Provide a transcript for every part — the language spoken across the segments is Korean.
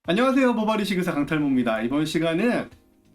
안녕하세요. 모발이식 의사 강탈모입니다. 이번 시간은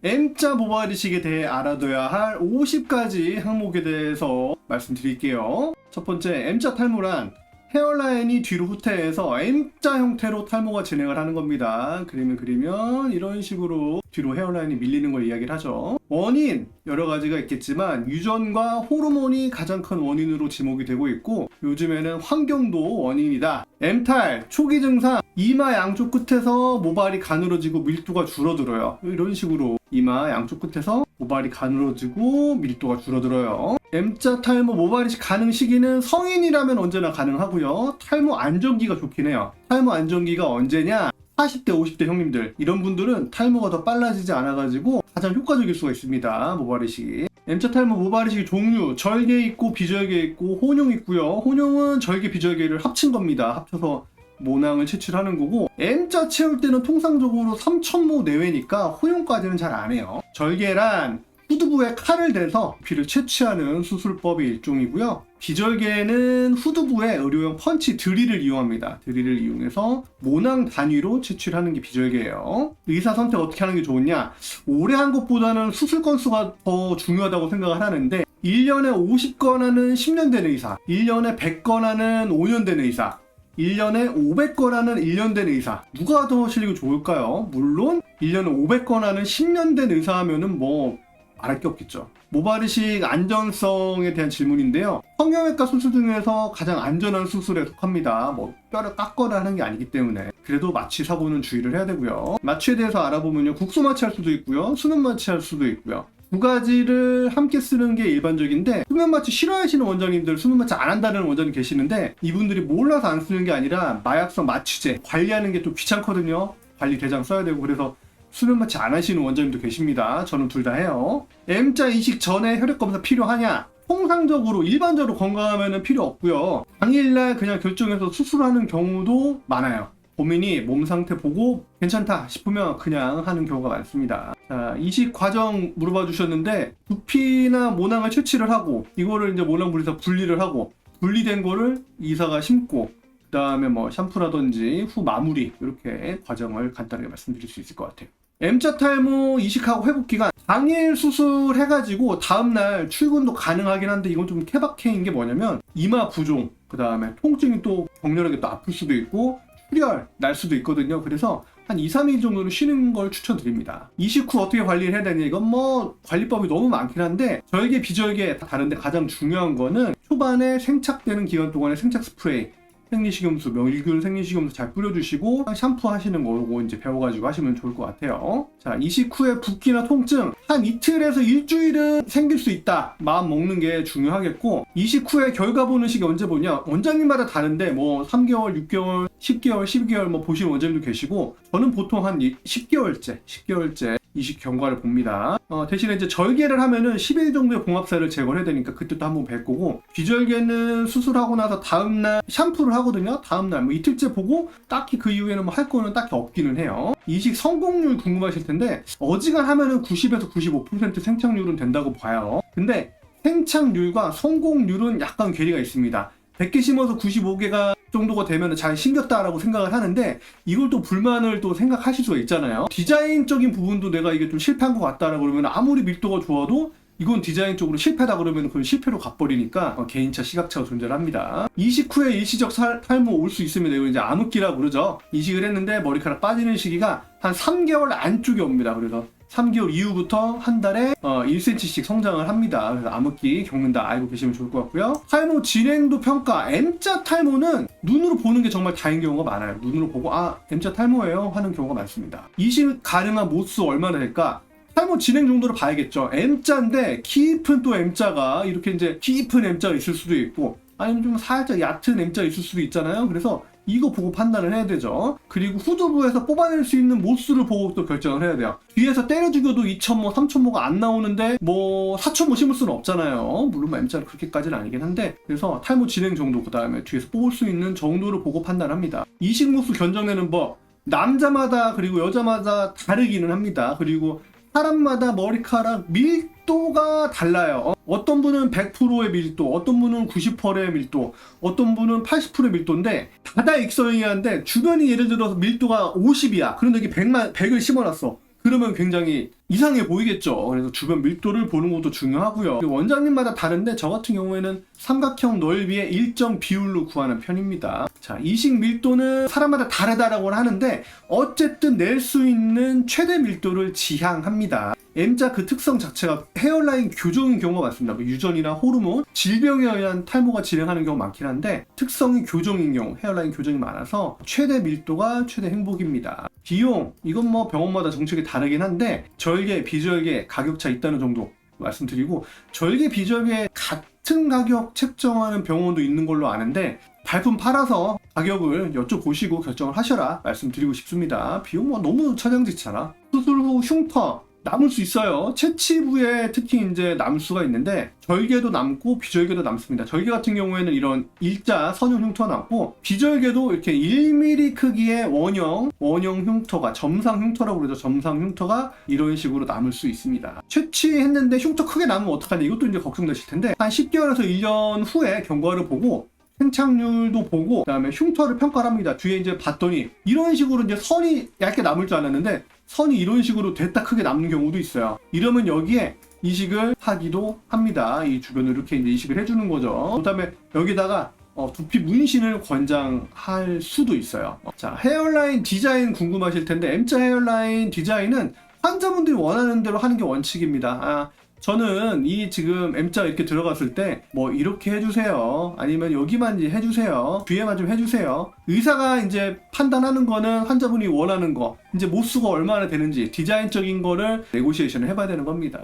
M자 모발이식에 대해 알아둬야 할 50가지 항목에 대해서 말씀드릴게요. 첫 번째, M자 탈모란 헤어라인이 뒤로 후퇴해서 M자 형태로 탈모가 진행을 하는 겁니다. 그림을 그리면 이런 식으로 뒤로 헤어라인이 밀리는 걸 이야기를 하죠. 원인 여러 가지가 있겠지만 유전과 호르몬이 가장 큰 원인으로 지목이 되고 있고, 요즘에는 환경도 원인이다. M탈 초기 증상, 이마 양쪽 끝에서 모발이 가늘어지고 밀도가 줄어들어요. 이런 식으로 이마 양쪽 끝에서 모발이 가늘어지고 밀도가 줄어들어요. M자 탈모 모발이식 가능 시기는 성인이라면 언제나 가능하고요. 탈모 안정기가 좋긴 해요. 탈모 안정기가 언제냐? 40대, 50대 형님들, 이런 분들은 탈모가 더 빨라지지 않아가지고 가장 효과적일 수가 있습니다. 모발이식이. M자 탈모 모발이식 종류, 절개 있고 비절개 있고 혼용 있고요. 혼용은 절개 비절개를 합친 겁니다. 합쳐서 모낭을 채취하는 거고, M자 채울 때는 통상적으로 3,000모 내외니까 혼용까지는 잘 안 해요. 절개란 후두부에 칼을 대서 피를 채취하는 수술법의 일종이고요. 비절개는 후두부에 의료용 펀치 드릴을 이용합니다. 드릴을 이용해서 모낭 단위로 채취를 하는 게 비절개예요. 의사 선택 어떻게 하는 게 좋으냐? 오래 한 것보다는 수술 건수가 더 중요하다고 생각을 하는데, 1년에 50건 하는 10년 된 의사, 1년에 100건 하는 5년 된 의사, 1년에 500건 하는 1년 된 의사, 누가 더 실력이 좋을까요? 물론 1년에 500건 하는 10년 된 의사 하면은 뭐 말할 게 없겠죠. 모발이식 안전성에 대한 질문인데요. 성형외과 수술 중에서 가장 안전한 수술에 속합니다. 뭐 뼈를 깎거나 하는 게 아니기 때문에. 그래도 마취 사고는 주의를 해야 되고요. 마취에 대해서 알아보면요, 국소 마취할 수도 있고요, 수면 마취할 수도 있고요. 두 가지를 함께 쓰는 게 일반적인데, 수면 마취 싫어하시는 원장님들, 수면 마취 안 한다는 원장님 계시는데, 이분들이 몰라서 안 쓰는 게 아니라 마약성 마취제 관리하는 게 좀 귀찮거든요. 관리 대장 써야 되고. 그래서 수면 마취 안 하시는 원장님도 계십니다. 저는 둘 다 해요. M자 이식 전에 혈액 검사 필요하냐? 통상적으로 일반적으로 건강하면 필요 없고요. 당일날 그냥 결정해서 수술하는 경우도 많아요. 고민이 몸 상태 보고 괜찮다 싶으면 그냥 하는 경우가 많습니다. 자, 이식 과정 물어봐 주셨는데, 두피나 모낭을 채취를 하고, 이거를 이제 모낭 분리해서 분리를 하고, 분리된 거를 의사가 심고, 그 다음에 뭐 샴푸라든지 후 마무리, 이렇게 과정을 간단하게 말씀드릴 수 있을 것 같아요. M자 탈모 이식하고 회복 기간, 당일 수술해가지고 다음날 출근도 가능하긴 한데, 이건 좀 케바케인 게 뭐냐면 이마 부종, 그 다음에 통증이 또 격렬하게 또 아플 수도 있고 출혈 날 수도 있거든요. 그래서 한 2, 3일 정도는 쉬는 걸 추천드립니다. 이식 후 어떻게 관리를 해야 되냐? 이건 뭐 관리법이 너무 많긴 한데, 절개 비절개 다 다른데 가장 중요한 거는 초반에 생착되는 기간 동안에 생착 스프레이, 생리식염수, 멸균 생리식염수 잘 뿌려주시고 샴푸 하시는 거고 이제 배워가지고 하시면 좋을 것 같아요. 자, 이식 후에 붓기나 통증 한 이틀에서 일주일은 생길 수 있다. 마음 먹는 게 중요하겠고, 이식 후에 결과 보는 시기 언제 보냐? 원장님마다 다른데 뭐 3개월, 6개월, 10개월, 12개월 뭐 보시는 원장님도 계시고, 저는 보통 한 10개월째 이식 경과를 봅니다. 대신에 이제 절개를 하면은 10일 정도의 봉합살을 제거해야 되니까 그때도 한번 뵐 거고, 비절개는 수술하고 나서 다음날 샴푸를 하거든요. 다음날 뭐 이틀째 보고 딱히 그 이후에는 뭐 할 거는 딱히 없기는 해요. 이식 성공률 궁금하실 텐데, 어지간하면은 90에서 95% 생착률은 된다고 봐요. 근데 생착률과 성공률은 약간 괴리가 있습니다. 100개 심어서 95개가 정도가 되면 잘 심겼다라고 생각을 하는데, 이걸 또 불만을 또 생각하실 수가 있잖아요. 디자인적인 부분도 내가 이게 좀 실패한 것 같다라고 그러면 아무리 밀도가 좋아도 이건 디자인적으로 실패다 그러면 그건 실패로 가버리니까 개인차 시각차가 존재를 합니다. 이식 후에 일시적 탈모 올 수 있으면 이거 이제 암흑기라고 그러죠. 이식을 했는데 머리카락 빠지는 시기가 한 3개월 안쪽에 옵니다. 그래서 3개월 이후부터 한 달에 1cm씩 성장을 합니다. 그래서 암흑기 겪는다 알고 계시면 좋을 것 같고요. 탈모 진행도 평가, M자 탈모는 눈으로 보는 게 정말 다행인 경우가 많아요. 눈으로 보고 M자 탈모예요 하는 경우가 많습니다. 이식 가능한 모수 얼마나 될까? 탈모 진행 정도를 봐야겠죠. M자인데 깊은 또 M자가, 이렇게 이제 깊은 M자가 있을 수도 있고, 아니면 좀 살짝 얕은 M자가 있을 수도 있잖아요. 그래서 이거 보고 판단을 해야 되죠. 그리고 후두부에서 뽑아낼 수 있는 모수를 보고 또 결정을 해야 돼요. 뒤에서 때려 죽여도 2,000모, 3,000모가 안 나오는데 뭐 4,000모 심을 수는 없잖아요. 물론 M자는 그렇게까지는 아니긴 한데, 그래서 탈모 진행 정도, 그 다음에 뒤에서 뽑을 수 있는 정도를 보고 판단합니다. 이식 모수 견적내는 법, 남자마다 그리고 여자마다 다르기는 합니다. 그리고 사람마다 머리카락 밀도 밀도가 달라요. 어떤 분은 100%의 밀도, 어떤 분은 90%의 밀도, 어떤 분은 80%의 밀도인데 다다익선이한데 주변이 예를 들어서 밀도가 50이야. 그런데 이게 100을 심어놨어. 그러면 굉장히 이상해 보이겠죠. 그래서 주변 밀도를 보는 것도 중요하고요. 원장님마다 다른데 저 같은 경우에는 삼각형 넓이의 일정 비율로 구하는 편입니다. 자, 이식 밀도는 사람마다 다르다라고 하는데 어쨌든 낼 수 있는 최대 밀도를 지향합니다. M자 그 특성 자체가 헤어라인 교정인 경우가 많습니다. 뭐 유전이나 호르몬, 질병에 의한 탈모가 진행하는 경우가 많긴 한데 특성이 교정인 경우, 헤어라인 교정이 많아서 최대 밀도가 최대 행복입니다. 비용, 이건 뭐 병원마다 정책이 다르긴 한데 절개, 비절개 가격차 있다는 정도 말씀드리고, 절개, 비절개 같은 가격 책정하는 병원도 있는 걸로 아는데 발품 팔아서 가격을 여쭤보시고 결정을 하셔라 말씀드리고 싶습니다. 비용 뭐 너무 천양지차라. 수술 후 흉터 남을 수 있어요. 채취부에 특히 이제 남을 수가 있는데 절개도 남고 비절개도 남습니다. 절개 같은 경우에는 이런 일자 선형 흉터가 남고, 비절개도 이렇게 1mm 크기의 원형 흉터가, 점상 흉터라고 그러죠. 점상 흉터가 이런 식으로 남을 수 있습니다. 채취했는데 흉터 크게 남으면 어떡하냐, 이것도 이제 걱정되실 텐데 한 10개월에서 1년 후에 경과를 보고 생착률도 보고 그다음에 흉터를 평가를 합니다. 뒤에 이제 봤더니 이런 식으로 이제 선이 얇게 남을 줄 알았는데 선이 이런 식으로 됐다 크게 남는 경우도 있어요. 이러면 여기에 이식을 하기도 합니다. 이 주변을 이렇게 이제 이식을 해주는 거죠. 그다음에 여기다가 두피 문신을 권장할 수도 있어요. 자, 헤어라인 디자인 궁금하실 텐데 M자 헤어라인 디자인은 환자분들이 원하는 대로 하는 게 원칙입니다. 저는 이 지금 M자 이렇게 들어갔을 때 뭐 이렇게 해주세요, 아니면 여기만 이제 해주세요, 뒤에만 좀 해주세요. 의사가 이제 판단하는 거는 환자분이 원하는 거, 이제 모수가 얼마나 되는지 디자인적인 거를 네고시에이션을 해봐야 되는 겁니다.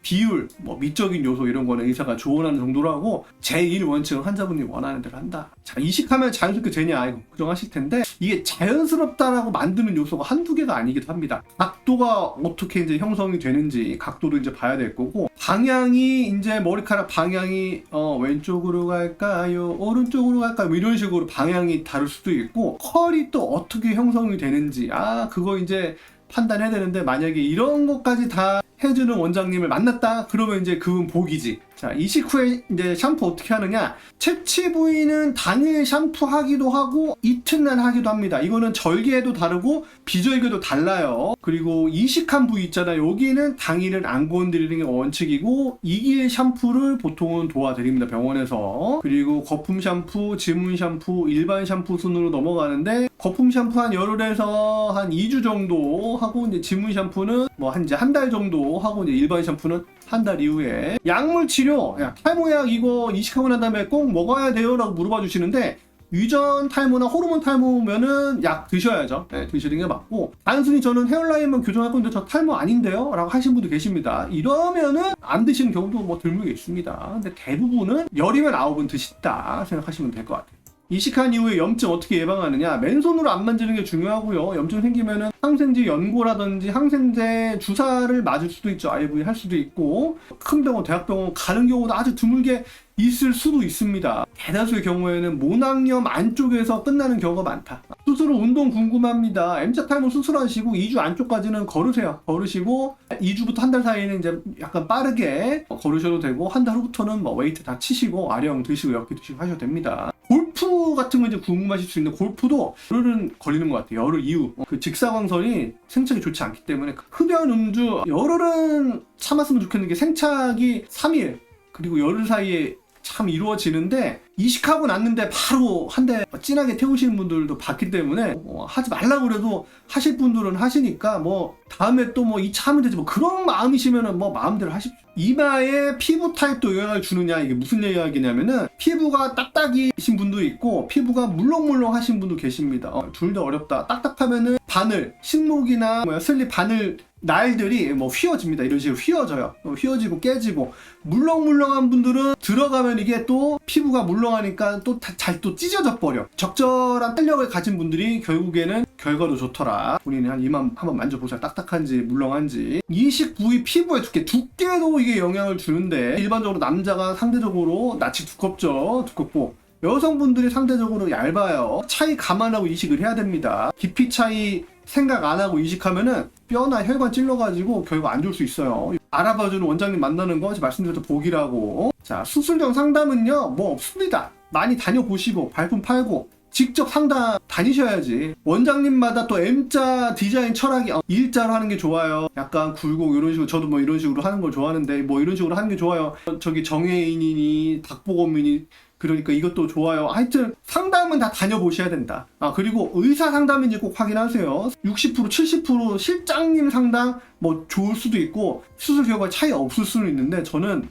비율, 뭐 미적인 요소 이런 거는 의사가 조언하는 정도로 하고 제1 원칙은 환자분이 원하는 대로 한다. 자, 이식하면 자연스럽게 되냐 이거 걱정하실 텐데 이게 자연스럽다라고 만드는 요소가 한두 개가 아니기도 합니다. 각도가 어떻게 이제 형성이 되는지 각도도 이제 봐야 될 거고, 방향이 이제 머리카락 방향이 왼쪽으로 갈까요, 오른쪽으로 갈까요, 뭐 이런 식으로 방향이 다를 수도 있고, 컬이 또 어떻게 형성이 되는지 그거 이제 판단해야 되는데, 만약에 이런 것까지 다 해주는 원장님을 만났다 그러면 이제 그분 복이지. 자, 이식 후에 이제 샴푸 어떻게 하느냐, 채취 부위는 당일 샴푸하기도 하고 이튿날 하기도 합니다. 이거는 절개도 다르고 비절개도 달라요. 그리고 이식한 부위 있잖아요, 여기는 당일은 안 건드리는 게 원칙이고 2일 샴푸를 보통은 도와드립니다, 병원에서. 그리고 거품 샴푸, 지문 샴푸, 일반 샴푸 순으로 넘어가는데, 거품 샴푸 한 열흘에서 한 2주 정도 하고, 이제 지문 샴푸는 뭐 한 달 정도 하고, 이제 일반 샴푸는 한 달 이후에. 약물 치료, 탈모약 이거 이식하고 난 다음에 꼭 먹어야 돼요 라고 물어봐 주시는데, 유전 탈모나 호르몬 탈모면은 약 드셔야죠. 드시는 게 맞고, 단순히 저는 헤어라인만 교정할 건데 저 탈모 아닌데요? 라고 하신 분도 계십니다. 이러면은 안 드시는 경우도 뭐 드물게 있습니다. 근데 대부분은 열이면 9은 드신다 생각하시면 될 것 같아요. 이식한 이후에 염증 어떻게 예방하느냐, 맨손으로 안 만지는 게 중요하고요. 염증 생기면은 항생제 연고라든지 항생제 주사를 맞을 수도 있죠. IV 할 수도 있고, 큰 병원, 대학병원 가는 경우도 아주 드물게 있을 수도 있습니다. 대다수의 경우에는 모낭염 안쪽에서 끝나는 경우가 많다. 수술 후 운동 궁금합니다. M자 탈모 수술하시고 2주 안쪽까지는 걸으세요. 걸으시고 2주부터 한 달 사이에는 이제 약간 빠르게 걸으셔도 되고, 한 달 후부터는 뭐 웨이트 다 치시고 아령 드시고 엽기 드시고 하셔도 됩니다. 골프 같은 거 이제 궁금하실 수 있는데, 골프도 열흘은 걸리는 것 같아요. 열흘 이후 그 직사광선이 생착이 좋지 않기 때문에 흡연 음주 열흘은 참았으면 좋겠는 게, 생착이 3일 그리고 열흘 사이에 참 이루어지는데, 이식하고 났는데 바로 한 대 진하게 태우시는 분들도 봤기 때문에 하지 말라고 그래도 하실 분들은 하시니까 뭐 다음에 또 뭐 2차 하면 되지 뭐 그런 마음이시면은 뭐 마음대로 하십시오. 이마에 피부 타입도 영향을 주느냐, 이게 무슨 이야기냐면은, 피부가 딱딱이신 분도 있고 피부가 물렁물렁 하신 분도 계십니다. 둘 다 어렵다. 딱딱하면은 바늘, 신목이나 슬립 바늘 날들이 뭐 휘어집니다. 이런 식으로 휘어져요. 휘어지고 깨지고. 물렁물렁한 분들은 들어가면 이게 또 피부가 물렁하니까 또 잘 또 찢어져 버려. 적절한 탄력을 가진 분들이 결국에는 결과도 좋더라. 본인이 한 이만 한번 만져보세요. 딱딱한지 물렁한지. 이식 부위 피부의 두께도 이게 영향을 주는데, 일반적으로 남자가 상대적으로 낯이 두껍고 여성분들이 상대적으로 얇아요. 차이 감안하고 이식을 해야 됩니다. 깊이 차이 생각 안 하고 이식하면은 뼈나 혈관 찔러가지고 결과 안 좋을 수 있어요. 알아봐주는 원장님 만나는 거 말씀드렸던 복이라고. 자, 수술 전 상담은요 뭐 없습니다. 많이 다녀보시고 발품 팔고 직접 상담 다니셔야지. 원장님마다 또 M자 디자인 철학이 일자로 하는 게 좋아요. 약간 굴곡 이런 식으로, 저도 뭐 이런 식으로 하는 걸 좋아하는데 뭐 이런 식으로 하는 게 좋아요. 저기 정혜인이니 닥보검이니 그러니까 이것도 좋아요. 하여튼 상담은 다 다녀보셔야 된다. 그리고 의사 상담인지 꼭 확인하세요. 60% 70% 실장님 상담 뭐 좋을 수도 있고 수술 결과 차이 없을 수는 있는데, 저는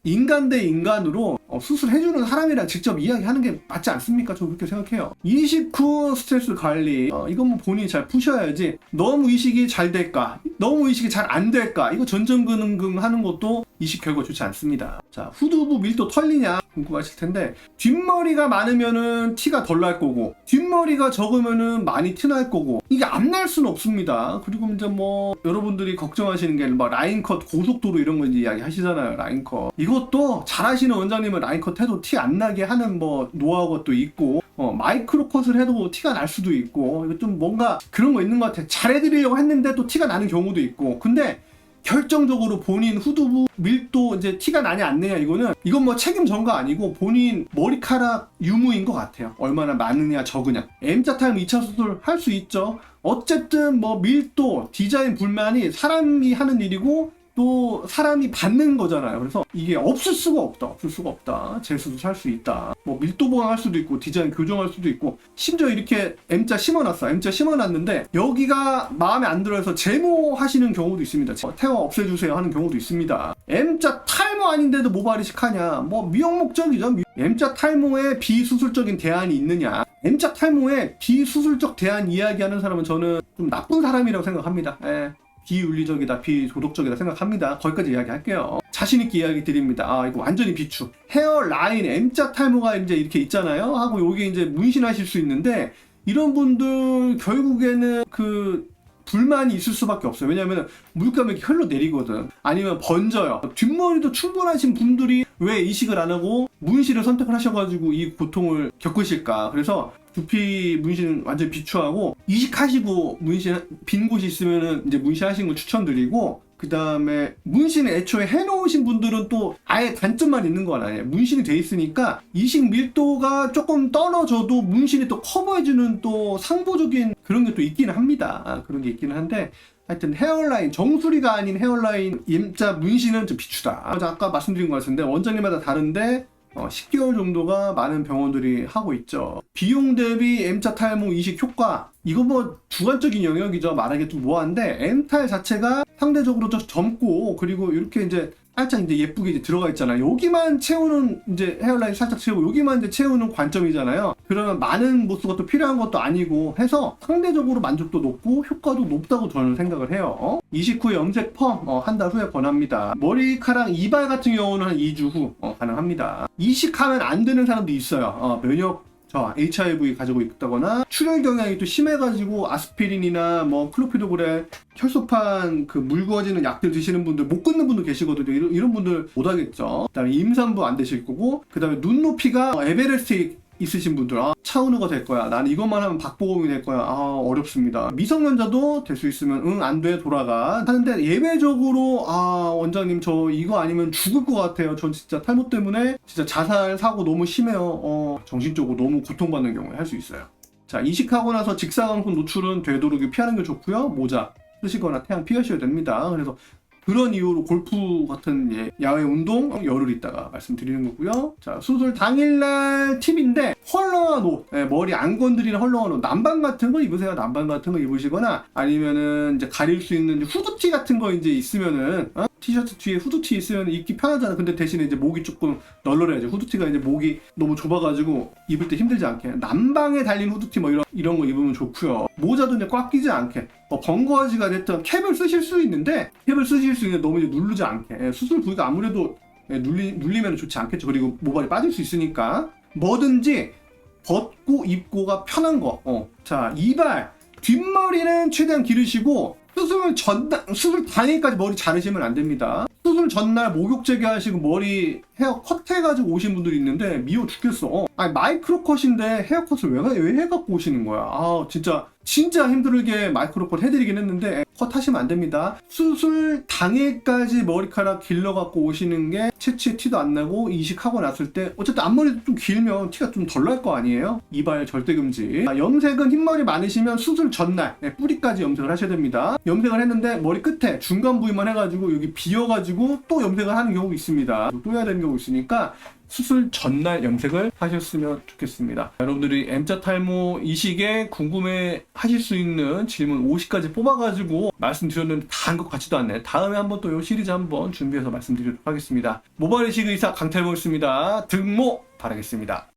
인간 대 인간으로 수술해주는 사람이랑 직접 이야기하는 게 맞지 않습니까? 저는 그렇게 생각해요. 이식 후 스트레스 관리, 이건 뭐 본인이 잘 푸셔야지. 너무 이식이 잘 될까? 너무 이식이 잘 안 될까? 이거 전전긍긍 하는 것도 이식 결과 좋지 않습니다. 자, 후두부 밀도 털리냐 궁금하실 텐데, 뒷머리가 많으면은 티가 덜 날 거고 뒷머리가 적으면은 많이 티 날 거고, 이게 안 날 수는 없습니다. 그리고 이제 뭐 여러분들이 걱정하시는 게 뭐 라인컷 고속도로 이런 거 이제 이야기 하시잖아요. 라인컷 이것도 잘하시는 원장님은 라인컷 해도 티 안 나게 하는 뭐 노하우가 또 있고, 마이크로 컷을 해도 티가 날 수도 있고, 이거 좀 뭔가 그런 거 있는 것 같아. 잘해드리려고 했는데 또 티가 나는 경우도 있고. 근데 결정적으로 본인 후두부 밀도 이제 티가 나냐 안 나냐, 이건 뭐 책임 전가 아니고 본인 머리카락 유무인 것 같아요. 얼마나 많으냐 적으냐. M자 탈모 2차 수술 할 수 있죠. 어쨌든 뭐 밀도 디자인 불만이 사람이 하는 일이고 또 사람이 받는 거잖아요. 그래서 이게 없을 수가 없다. 재수술 살 수 있다. 뭐 밀도 보강할 수도 있고 디자인 교정할 수도 있고, 심지어 이렇게 M자 심어놨는데 여기가 마음에 안 들어서 제모하시는 경우도 있습니다. 태워 없애주세요 하는 경우도 있습니다. M자 탈모 아닌데도 모발이식 하냐? 뭐 미용 목적이죠. M자 탈모에 비수술적인 대안이 있느냐? M자 탈모에 비수술적 대안 이야기하는 사람은 저는 좀 나쁜 사람이라고 생각합니다. 비윤리적이다, 비도덕적이다 생각합니다. 거기까지 이야기할게요. 자신있게 이야기 드립니다. 이거 완전히 비추. 헤어라인 M자 탈모가 이제 이렇게 있잖아요. 하고 여기 이제 문신하실 수 있는데, 이런 분들 결국에는 그 불만이 있을 수밖에 없어요. 왜냐하면 물감이 이렇게 흘러내리거든. 아니면 번져요. 뒷머리도 충분하신 분들이 왜 이식을 안 하고 문신을 선택을 하셔가지고 이 고통을 겪으실까. 그래서 두피 문신 완전 비추하고, 이식하시고 문신 빈 곳이 있으면은 이제 문신하시는 걸 추천드리고, 그 다음에 문신을 애초에 해놓으신 분들은 또 아예 단점만 있는 건 아니에요. 문신이 돼 있으니까 이식 밀도가 조금 떨어져도 문신이 또 커버해주는 또 상보적인 그런 게 또 있기는 합니다. 그런 게 있기는 한데, 하여튼 헤어라인, 정수리가 아닌 헤어라인 M자 문신은 좀 비추다. 아까 말씀드린 것 같은데 원장님마다 다른데 10개월 정도가 많은 병원들이 하고 있죠. 비용 대비 M자 탈모 이식 효과, 이거 뭐 주관적인 영역이죠. 말하기 좀 뭐한데, M탈 자체가 상대적으로 좀 젊고, 그리고 이렇게 이제 살짝 이제 예쁘게 이제 들어가 있잖아요. 여기만 채우는, 이제 헤어라인 살짝 채우고 여기만 이제 채우는 관점이잖아요. 그러면 많은 보수가 또 필요한 것도 아니고 해서 상대적으로 만족도 높고 효과도 높다고 저는 생각을 해요. 이식 후에 염색 펌 한 달 후에 권합니다. 머리카락 이발 같은 경우는 한 2주 후 가능합니다. 이식하면 안 되는 사람도 있어요. 면역 HIV 가지고 있다거나 출혈 경향이 또 심해가지고 아스피린이나 뭐 클로피도그램, 혈소판 그 묽어지는 약들 드시는 분들 못 끊는 분도 계시거든요. 이런 분들 못 하겠죠. 그다음에 임산부 안 되실 거고, 그다음에 눈높이가 에베레스트 있으신 분들, 차은우가 될 거야, 나는 이것만 하면 박보검이 될 거야, 어렵습니다. 미성년자도 될 수 있으면 안 돼, 돌아가 하는데, 예외적으로 원장님 저 이거 아니면 죽을 것 같아요, 전 진짜 탈모 때문에 진짜 자살 사고 너무 심해요, 정신적으로 너무 고통받는 경우에 할 수 있어요. 자, 이식하고 나서 직사광선 노출은 되도록 피하는 게 좋고요. 모자 쓰시거나 태양 피하셔야 됩니다. 그래서 그런 이유로 골프 같은 야외 운동 열흘 있다가 말씀드리는 거고요. 자, 수술 당일날 팁인데, 헐렁한 옷, 머리 안 건드리는 헐렁한 옷, 남방 같은 거 입으세요. 남방 같은 거 입으시거나, 아니면은 이제 가릴 수 있는 후드티 같은 거 이제 있으면은, 티셔츠 뒤에 후드티 있으면 입기 편하잖아. 근데 대신에 이제 목이 조금 널널해야죠. 후드티가 이제 목이 너무 좁아가지고 입을 때 힘들지 않게 남방에 달린 후드티 뭐 이런 거 입으면 좋고요. 모자도 이제 꽉 끼지 않게, 번거지가 됐던 캡을 쓰실 수 있는데, 캡을 쓰실 수 있는데 너무 이제 누르지 않게. 수술 부위가 아무래도 눌리면 좋지 않겠죠. 그리고 모발이 빠질 수 있으니까 뭐든지 벗고 입고가 편한 거. 자, 이발, 뒷머리는 최대한 기르시고, 수술 당일까지 머리 자르시면 안 됩니다. 수술 전날 목욕 제거하시고 머리 헤어 컷 해가지고 오신 분들이 있는데 미워 죽겠어. 아니 마이크로 컷인데 헤어컷을 왜 해갖고 오시는 거야. 아 진짜 힘들게 마이크로 컷 해드리긴 했는데 컷 하시면 안 됩니다. 수술 당일까지 머리카락 길러갖고 오시는 게 채취에 티도 안 나고 이식하고 났을 때 어쨌든 앞머리도 좀 길면 티가 좀 덜 날 거 아니에요. 이발 절대 금지. 염색은 흰머리 많으시면 수술 전날 뿌리까지 염색을 하셔야 됩니다. 염색을 했는데 머리 끝에 중간 부위만 해가지고 여기 비어가지고 또 염색을 하는 경우가 있습니다. 또 해야 되는 경우 있으니까 수술 전날 염색을 하셨으면 좋겠습니다. 여러분들이 M자 탈모 이식에 궁금해 하실 수 있는 질문 50가지 뽑아가지고 말씀드렸는데 다 한 것 같지도 않네. 다음에 한번 또 이 시리즈 한번 준비해서 말씀드리도록 하겠습니다. 모발 이식 의사 강탈모였습니다. 등모 바라겠습니다.